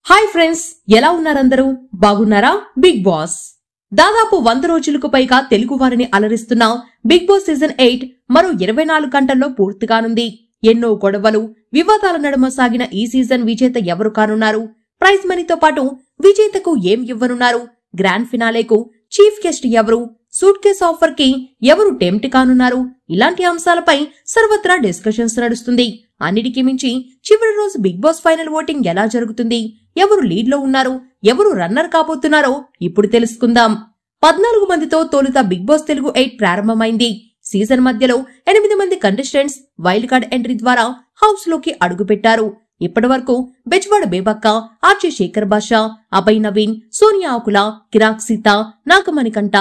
Hi friends, ఎలా ఉన్నారందరూ? బాగున్నారా? Big boss దాదాపు 100 రోజులకు పైగా తెలుగు వారిని అలరిస్తున్న బిగ్ బాస్ సీజన్ 8 మరో 24 గంటల్లో పూర్తిగానుంది. ఎన్నో గొడవలు, వివాదాల నడుమ సాగిన ఈ సీజన్ విజేత ఎవరు కానున్నారు? ప్రైజ్ మనీతో పాటు విజేతకు ఏం ఇవ్వనున్నారు? గ్రాండ్ ఫినాలేకు చీఫ్ గెస్ట్ ఎవరు? సూట్ కేస్ ఆఫర్ కి ఎవరు టెంప్ట్ కానున్నారు? ఇలాంటి అంశాలపై సర్వత్రా డిస్కషన్స్ నడుస్తుంది. అన్నిటికీ మించి చివరి రోజు బిగ్ బాస్ ఫైనల్ ఓటింగ్ ఎలా జరుగుతుంది? ఎవరు లీడ్ లో ఉన్నారు? ఎవరు రన్నర్ కాబోతున్నారో ఇప్పుడు తెలుసుకుందాం. 14 మందితో తొలుత బిగ్ బాస్ తెలుగు 8 ప్రారంభమైంది. సీజన్ మధ్యలో 8 మంది కంటెస్టెంట్స్ వైల్డ్ కార్డ్ ఎంట్రీ ద్వారా హౌస్ లోకి అడుగుపెట్టారు. ఇప్పటి వరకు బెజ్వాడ బేబక్క, ఆర్జే శేఖర్ బాషా, అభయ్ నవీన్, సోనియా ఆకుల, కిరాక్ సీత, నాగమణికంఠ,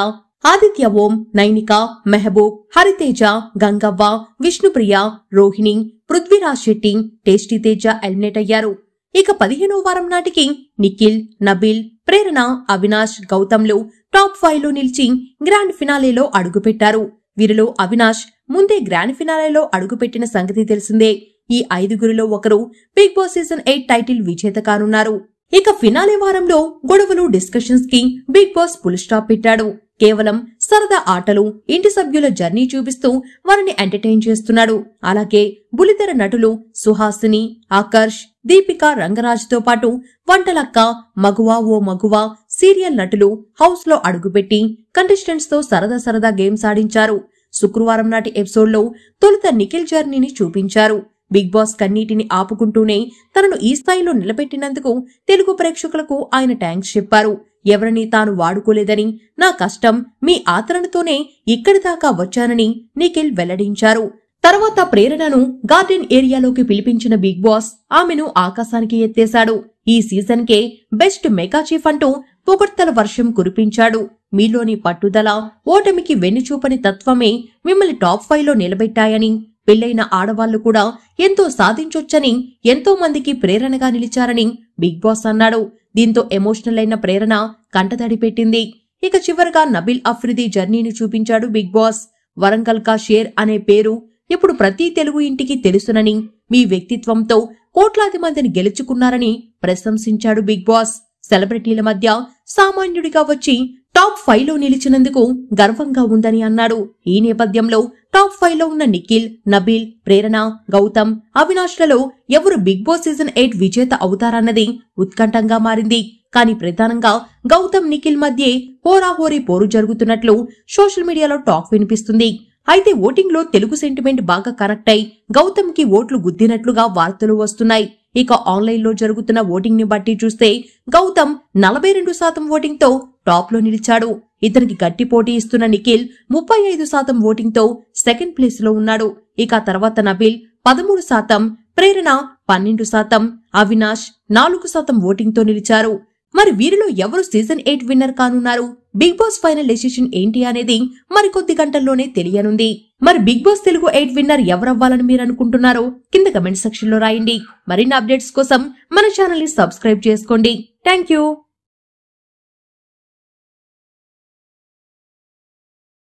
ఆదిత్య ఓం, నైనిక, మెహబూబ్, హరితేజ, గంగవ్వ, విష్ణుప్రియ, రోహిణి, పృథ్వీరాజ్ శెట్టి, టేస్టీ తేజ ఎలిమినేట్ అయ్యారు. ఇక 15వ వారం నాటికి నిఖిల్, నబిల్, ప్రేరణ, అవినాష్, గౌతమ్లు టాప్ 5 లో నిలిచి గ్రాండ్ ఫినాలేలో అడుగుపెట్టారు. వీరిలో అవినాష్ ముందే గ్రాండ్ ఫినాలేలో అడుగుపెట్టిన సంగతి తెలిసిందే. ఈ 5గురిలో ఒకరు బిగ్ బాస్ సీజన్ 8 టైటిల్ విజేత కానున్నారు. ఇక ఫినాలే వారంలో గొడవలు, డిస్కషన్స్ కి బిగ్ బాస్ ఫుల్ స్టాప్ పెట్టాడు. కేవలం సరదా ఆటలు, ఇంటి సభ్యుల జర్నీ చూపిస్తూ వారిని ఎంటర్టైన్ చేస్తున్నాడు. అలాగే బులితెర నటులు సుహాసిని, ఆకర్ష్, దీపిక, రంగరాజ్ తో పాటు వంటలక్క, మగువా ఓ మగువా సీరియల్ నటులు హౌస్ లో అడుగుపెట్టి కంటెస్టెంట్స్ తో సరదా గేమ్స్ ఆడించారు. శుక్రవారం నాటి ఎపిసోడ్ లో తొలుత నిఖిల్ జర్నీని చూపించారు. బిగ్ బాస్ కన్నీటిని ఆపుకుంటూనే తనను ఈ స్థాయిలో నిలబెట్టినందుకు తెలుగు ప్రేక్షకులకు ఆయన థ్యాంక్స్ చెప్పారు. ఎవరిని తాను వాడుకోలేదని, నా కష్టం మీ ఆదరణతోనే ఇక్కడి దాకా వచ్చానని నిఖిల్ వెల్లడించారు. తర్వాత ప్రేరణను గార్డెన్ ఏరియాలోకి పిలిపించిన బిగ్ బాస్ ఆమెను ఆకాశానికి ఎత్తేశాడు. ఈ సీజన్ కే బెస్ట్ మెగా చీఫ్ అంటూ పొగడ్తల వర్షం కురిపించాడు. మీలోని పట్టుదల, ఓటమికి వెన్నుచూపని తత్వమే మిమ్మల్ని టాప్ 5 లో నిలబెట్టాయని, పెళ్లైన ఆడవాళ్లు కూడా ఎంతో సాధించొచ్చని ఎంతో మందికి ప్రేరణగా నిలిచారని బిగ్ బాస్ అన్నాడు. దీంతో ఎమోషనల్ అయిన ప్రేరణ కంటతడి పెట్టింది. ఇక చివరగా నబిల్ అఫ్రిది జర్నీని చూపించాడు బిగ్ బాస్. వరంగల్ కా షేర్ అనే పేరు ఇప్పుడు ప్రతి తెలుగు ఇంటికి తెలుసునని, మీ వ్యక్తిత్వంతో కోట్లాది మందిని గెలుచుకున్నారని ప్రశంసించాడు బిగ్ బాస్. సెలబ్రిటీల మధ్య సామాన్యుడిగా వచ్చి టాప్ 5 లో నిలిచినందుకు గర్వంగా ఉందని అన్నాడు. ఈ నేపథ్యంలో టాప్ 5 లో ఉన్న నిఖిల్, నబిల్, ప్రేరణ, గౌతమ్, అవినాష్లలో ఎవరు బిగ్ బాస్ సీజన్ 8 విజేత అవుతారన్నది ఉత్కంఠంగా మారింది. కానీ ప్రధానంగా గౌతమ్, నిఖిల్ మధ్యే హోరాహోరీ పోరు జరుగుతున్నట్లు సోషల్ మీడియాలో టాక్ వినిపిస్తుంది. అయితే ఓటింగ్ లో తెలుగు సెంటిమెంట్ బాగా కనెక్ట్ అయి గౌతమ్ కి ఓట్లు గుద్దినట్లుగా వార్తలు వస్తున్నాయి. ఇక ఆన్లైన్ లో జరుగుతున్న ఓటింగ్ ని బట్టి చూస్తే గౌతమ్ 42% ఓటింగ్ తో టాప్ లో నిలిచాడు. ఇతనికి గట్టి పోటీ ఇస్తున్న నిఖిల్ 35% ఓటింగ్ తో సెకండ్ ప్లేస్ లో ఉన్నాడు. ఇక తర్వాత నబిల్ 13%, ప్రేరణ 12%, అవినాష్ 4% ఓటింగ్ తో నిలిచారు. మరి వీరిలో ఎవరు సీజన్ 8 విన్నర్ కానున్నారు? బిగ్ బాస్ ఫైనల్ డెసిషన్ ఏంటి అనేది మరికొద్ది గంటల్లోనే తెలియనుంది. మరి బిగ్ బాస్ తెలుగు 8 విన్నర్ ఎవరవ్వాలని మీరు అనుకుంటున్నారో కింద కమెంట్ సెక్షన్ లో రాయండి. మరిన్ని అప్డేట్స్ కోసం మన ఛానల్ ని సబ్స్క్రైబ్ చేసుకోండి. Thank you.